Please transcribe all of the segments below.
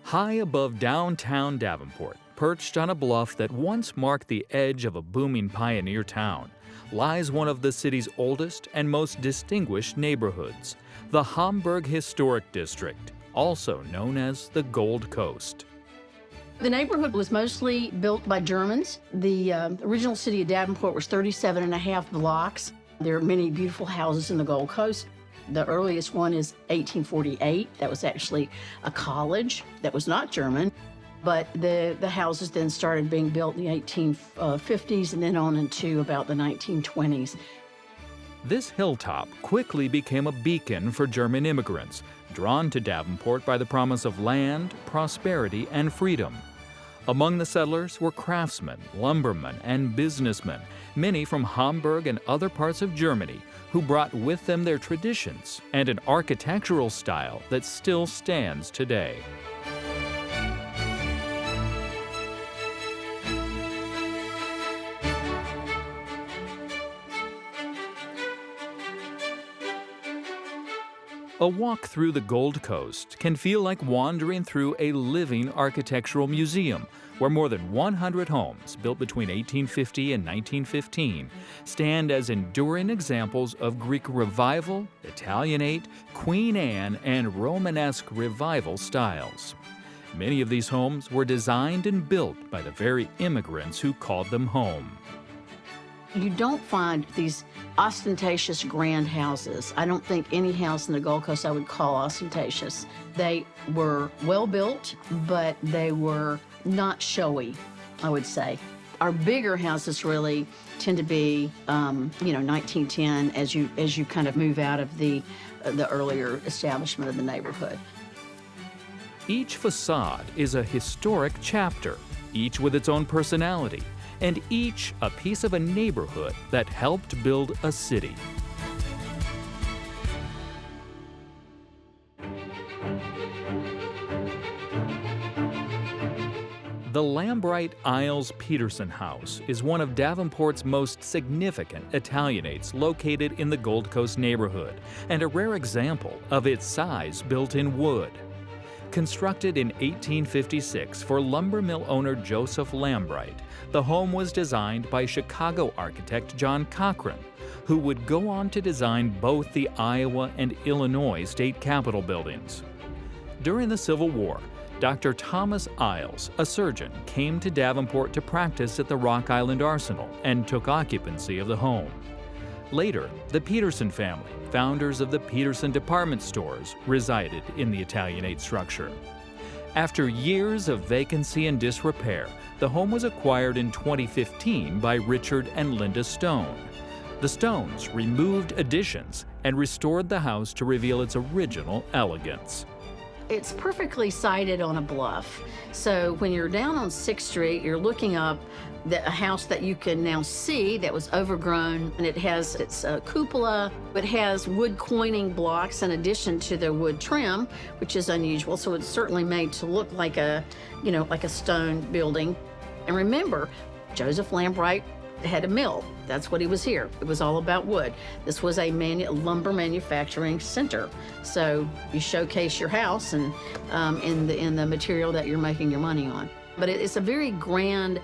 High above downtown Davenport, perched on a bluff that once marked the edge of a booming pioneer town, lies one of the city's oldest and most distinguished neighborhoods, the Hamburg Historic District, also known as the Gold Coast. The neighborhood was mostly built by Germans. The original city of Davenport was 37 and a half blocks. There are many beautiful houses in the Gold Coast. The earliest one is 1848. That was actually a college that was not German. But the houses then started being built in the 1850s and then on into about the 1920s. This hilltop quickly became a beacon for German immigrants, drawn to Davenport by the promise of land, prosperity, and freedom. Among the settlers were craftsmen, lumbermen, and businessmen, many from Hamburg and other parts of Germany, who brought with them their traditions and an architectural style that still stands today. A walk through the Gold Coast can feel like wandering through a living architectural museum where more than 100 homes built between 1850 and 1915 stand as enduring examples of Greek Revival, Italianate, Queen Anne, and Romanesque Revival styles. Many of these homes were designed and built by the very immigrants who called them home. You don't find these ostentatious grand houses. I don't think any house in the Gold Coast I would call ostentatious. They were well built, but they were not showy, I would say. Our bigger houses really tend to be, 1910 as you kind of move out of the earlier establishment of the neighborhood. Each facade is a historic chapter, each with its own personality, and each a piece of a neighborhood that helped build a city. The Lambrite Isles Peterson House is one of Davenport's most significant Italianates located in the Gold Coast neighborhood, and a rare example of its size built in wood. Constructed in 1856 for lumber mill owner Joseph Lambrite, the home was designed by Chicago architect John Cochran, who would go on to design both the Iowa and Illinois state capitol buildings. During the Civil War, Dr. Thomas Iles, a surgeon, came to Davenport to practice at the Rock Island Arsenal and took occupancy of the home. Later, the Peterson family, founders of the Peterson department stores, resided in the Italianate structure. After years of vacancy and disrepair, the home was acquired in 2015 by Richard and Linda Stone. The Stones removed additions and restored the house to reveal its original elegance. It's perfectly sited on a bluff. So when you're down on 6th Street, you're looking up a house that you can now see that was overgrown, and it has its cupola. It has wood coining blocks in addition to the wood trim, which is unusual. So it's certainly made to look like a stone building. And remember, Joseph Lambrite had a mill. That's what he was here. It was all about wood. This was a lumber manufacturing center. So you showcase your house and in the material that you're making your money on. But it's a very grand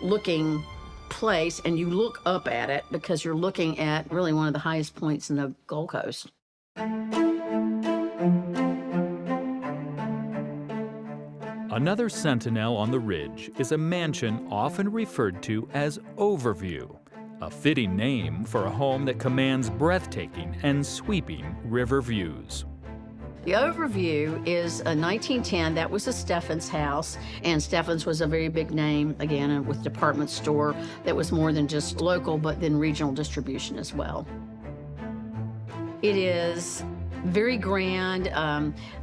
looking place, and you look up at it because you're looking at really one of the highest points in the Gold Coast. Another sentinel on the ridge is a mansion often referred to as Overview, a fitting name for a home that commands breathtaking and sweeping river views. The Overview is a 1910. That was a Steffens house, and Steffens was a very big name, again, with department store that was more than just local, but then regional distribution as well. It is very grand.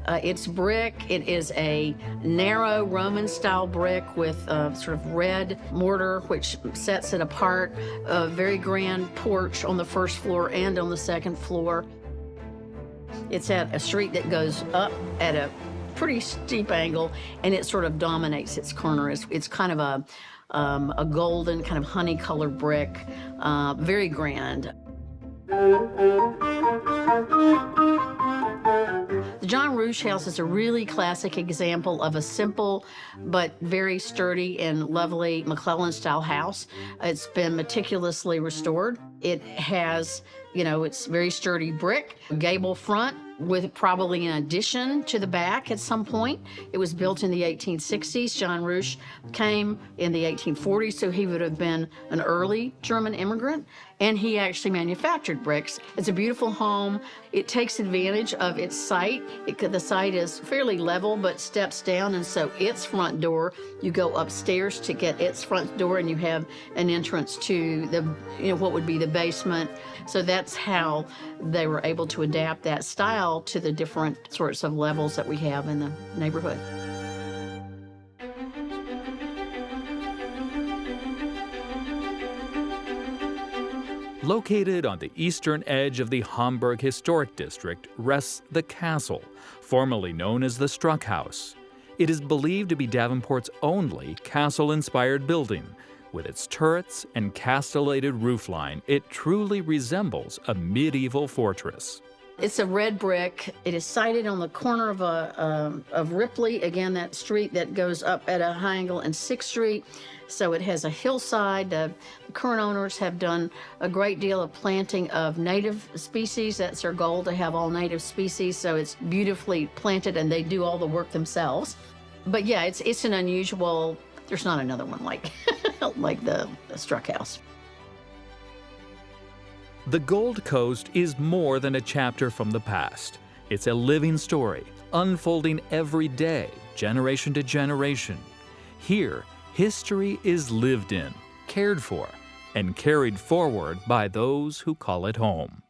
It's brick. It is a narrow Roman-style brick with sort of red mortar, which sets it apart. A very grand porch on the first floor and on the second floor. It's at a street that goes up at a pretty steep angle, and it sort of dominates its corner. It's kind of a golden, kind of honey-colored brick, very grand. The The John Rou house is a really classic example of a simple but very sturdy and lovely McClellan-style house. It's been meticulously restored. It has, it's very sturdy brick, gable front, with probably an addition to the back at some point. It was built in the 1860s. John Rou came in the 1840s, so he would have been an early German immigrant, and he actually manufactured bricks. It's a beautiful home. It takes advantage of its site. The site is fairly level, but steps down, and so its front door, you go upstairs to get its front door, and you have an entrance to the, what would be the basement. So that's how they were able to adapt that style to the different sorts of levels that we have in the neighborhood. Located on the eastern edge of the Hamburg Historic District rests the castle, formerly known as the Struck House. It is believed to be Davenport's only castle-inspired building. With its turrets and castellated roofline, it truly resembles a medieval fortress. It's a red brick. It is sited on the corner of Ripley, again, that street that goes up at a high angle, and 6th Street. So it has a hillside. The current owners have done a great deal of planting of native species. That's their goal, to have all native species. So it's beautifully planted, and they do all the work themselves. But yeah, it's an unusual, there's not another one like, like the Struck House. The Gold Coast is more than a chapter from the past. It's a living story, unfolding every day, generation to generation. Here, history is lived in, cared for, and carried forward by those who call it home.